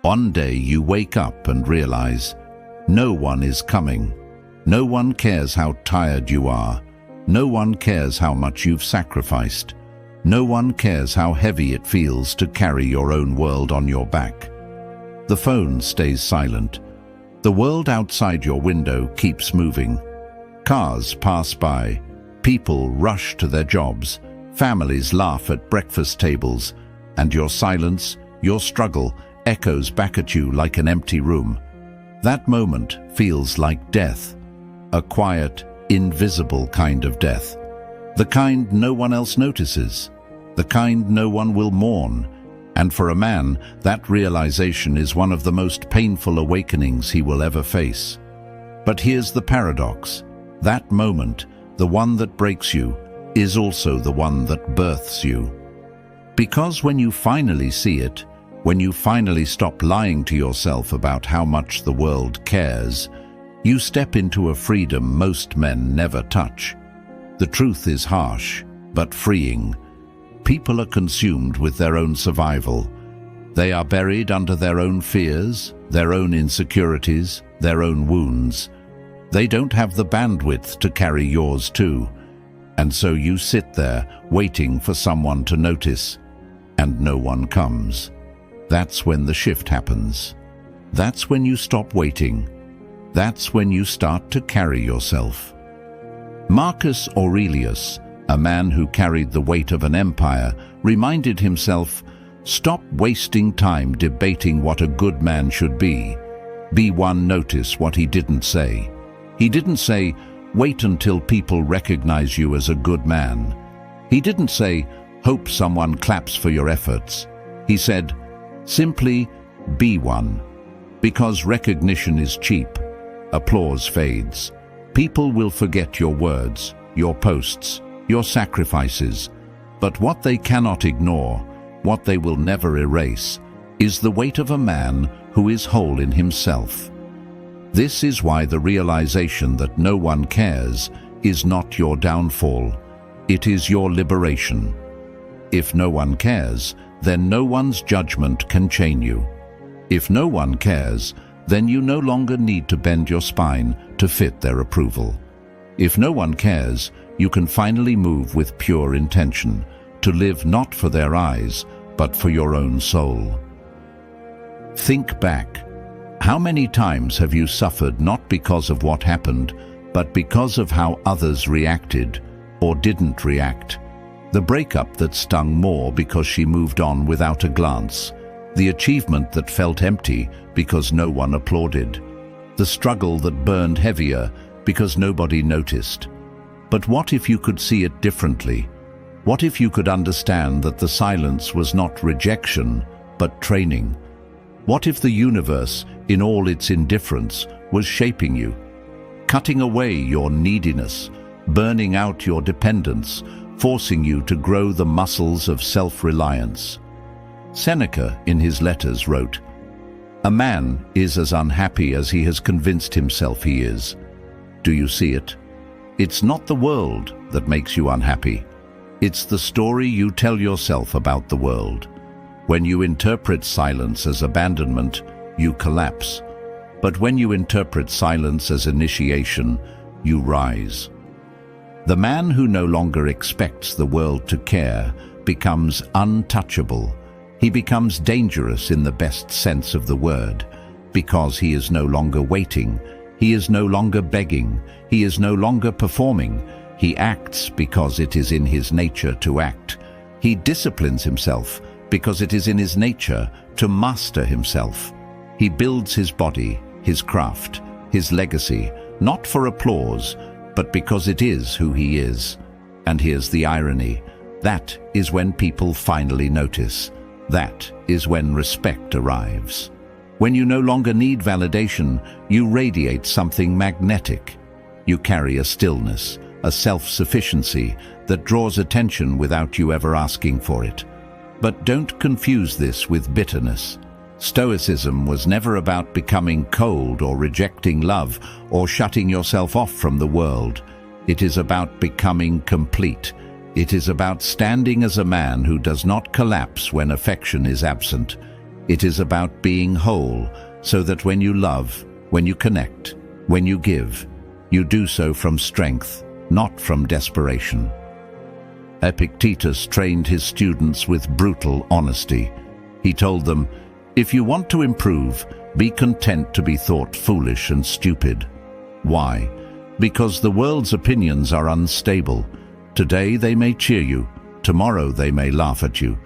One day you wake up and realize no one is coming. No one cares how tired you are. No one cares how much you've sacrificed. No one cares how heavy it feels to carry your own world on your back. The phone stays silent. The world outside your window keeps moving. Cars pass by. People rush to their jobs. Families laugh at breakfast tables. And your silence, your struggle, echoes back at you like an empty room. That moment feels like death. A quiet, invisible kind of death. The kind no one else notices. The kind no one will mourn. And for a man, that realization is one of the most painful awakenings he will ever face. But here's the paradox. That moment, the one that breaks you, is also the one that births you. Because when you finally see it, when you finally stop lying to yourself about how much the world cares, you step into a freedom most men never touch. The truth is harsh, but freeing. People are consumed with their own survival. They are buried under their own fears, their own insecurities, their own wounds. They don't have the bandwidth to carry yours too. And so you sit there, waiting for someone to notice, and no one comes. That's when the shift happens. That's when you stop waiting. That's when you start to carry yourself. Marcus Aurelius, a man who carried the weight of an empire, reminded himself, "Stop wasting time debating what a good man should be. Be one, notice what he didn't say." He didn't say, "Wait until people recognize you as a good man." He didn't say, "Hope someone claps for your efforts." He said, "Simply be one." Because recognition is cheap. Applause fades. People will forget your words, your posts, your sacrifices. But what they cannot ignore, what they will never erase, is the weight of a man who is whole in himself. This is why the realization that no one cares is not your downfall. It is your liberation. If no one cares, then no one's judgment can chain you. If no one cares, then you no longer need to bend your spine to fit their approval. If no one cares, you can finally move with pure intention, to live not for their eyes, but for your own soul. Think back. How many times have you suffered not because of what happened, but because of how others reacted or didn't react? The breakup that stung more because she moved on without a glance. The achievement that felt empty because no one applauded. The struggle that burned heavier because nobody noticed. But what if you could see it differently? What if you could understand that the silence was not rejection, but training? What if the universe, in all its indifference, was shaping you? Cutting away your neediness, burning out your dependence, forcing you to grow the muscles of self-reliance. Seneca, in his letters, wrote, "A man is as unhappy as he has convinced himself he is." Do you see it? It's not the world that makes you unhappy. It's the story you tell yourself about the world. When you interpret silence as abandonment, you collapse. But when you interpret silence as initiation, you rise. The man who no longer expects the world to care becomes untouchable. He becomes dangerous in the best sense of the word, because he is no longer waiting, he is no longer begging, he is no longer performing. He acts because it is in his nature to act. He disciplines himself because it is in his nature to master himself. He builds his body, his craft, his legacy, not for applause, but because it is who he is. And here's the irony. That is when people finally notice. That is when respect arrives. When you no longer need validation, you radiate something magnetic. You carry a stillness, a self-sufficiency that draws attention without you ever asking for it. But don't confuse this with bitterness. Stoicism was never about becoming cold or rejecting love or shutting yourself off from the world. It is about becoming complete. It is about standing as a man who does not collapse when affection is absent. It is about being whole, so that when you love, when you connect, when you give, you do so from strength, not from desperation. Epictetus trained his students with brutal honesty. He told them, "If you want to improve, be content to be thought foolish and stupid." Why? Because the world's opinions are unstable. Today they may cheer you, tomorrow they may laugh at you.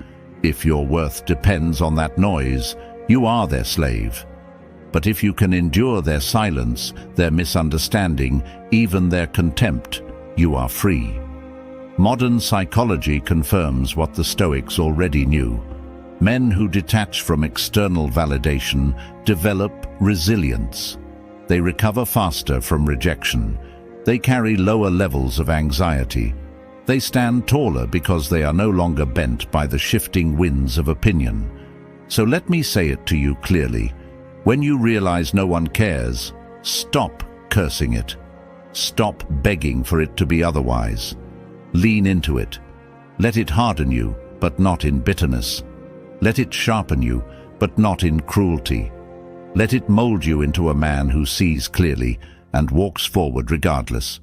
If your worth depends on that noise, you are their slave. But if you can endure their silence, their misunderstanding, even their contempt, you are free. Modern psychology confirms what the Stoics already knew. Men who detach from external validation develop resilience. They recover faster from rejection. They carry lower levels of anxiety. They stand taller because they are no longer bent by the shifting winds of opinion. So let me say it to you clearly. When you realize no one cares, stop cursing it. Stop begging for it to be otherwise. Lean into it. Let it harden you, but not in bitterness. Let it sharpen you, but not in cruelty. Let it mold you into a man who sees clearly and walks forward regardless.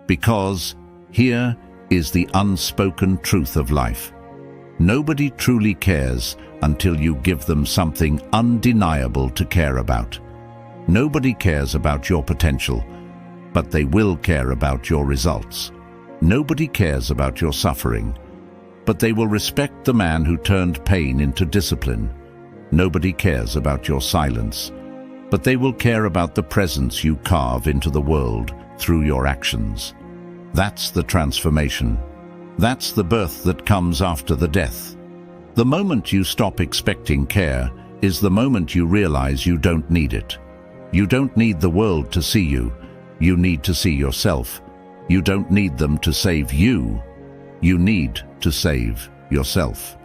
Because here is the unspoken truth of life. Nobody truly cares until you give them something undeniable to care about. Nobody cares about your potential, but they will care about your results. Nobody cares about your suffering, but they will respect the man who turned pain into discipline. Nobody cares about your silence, but they will care about the presence you carve into the world through your actions. That's the transformation. That's the birth that comes after the death. The moment you stop expecting care is the moment you realize you don't need it. You don't need the world to see you. You need to see yourself. You don't need them to save you. You need to save yourself.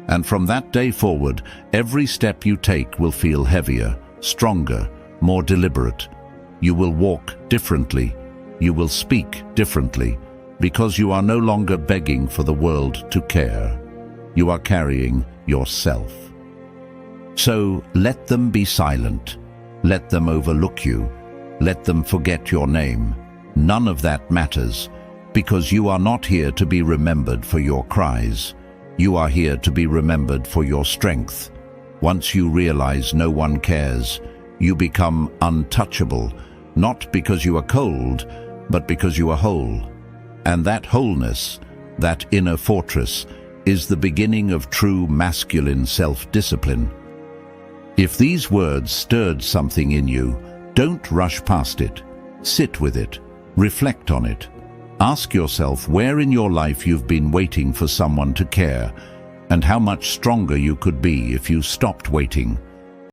And from that day forward, every step you take will feel heavier, stronger, more deliberate. You will walk differently. You will speak differently, because you are no longer begging for the world to care. You are carrying yourself. So let them be silent. Let them overlook you. Let them forget your name. None of that matters, because you are not here to be remembered for your cries. You are here to be remembered for your strength. Once you realize no one cares, you become untouchable, not because you are cold, but because you are whole. And that wholeness, that inner fortress, is the beginning of true masculine self-discipline. If these words stirred something in you, don't rush past it. Sit with it. Reflect on it. Ask yourself where in your life you've been waiting for someone to care, and how much stronger you could be if you stopped waiting.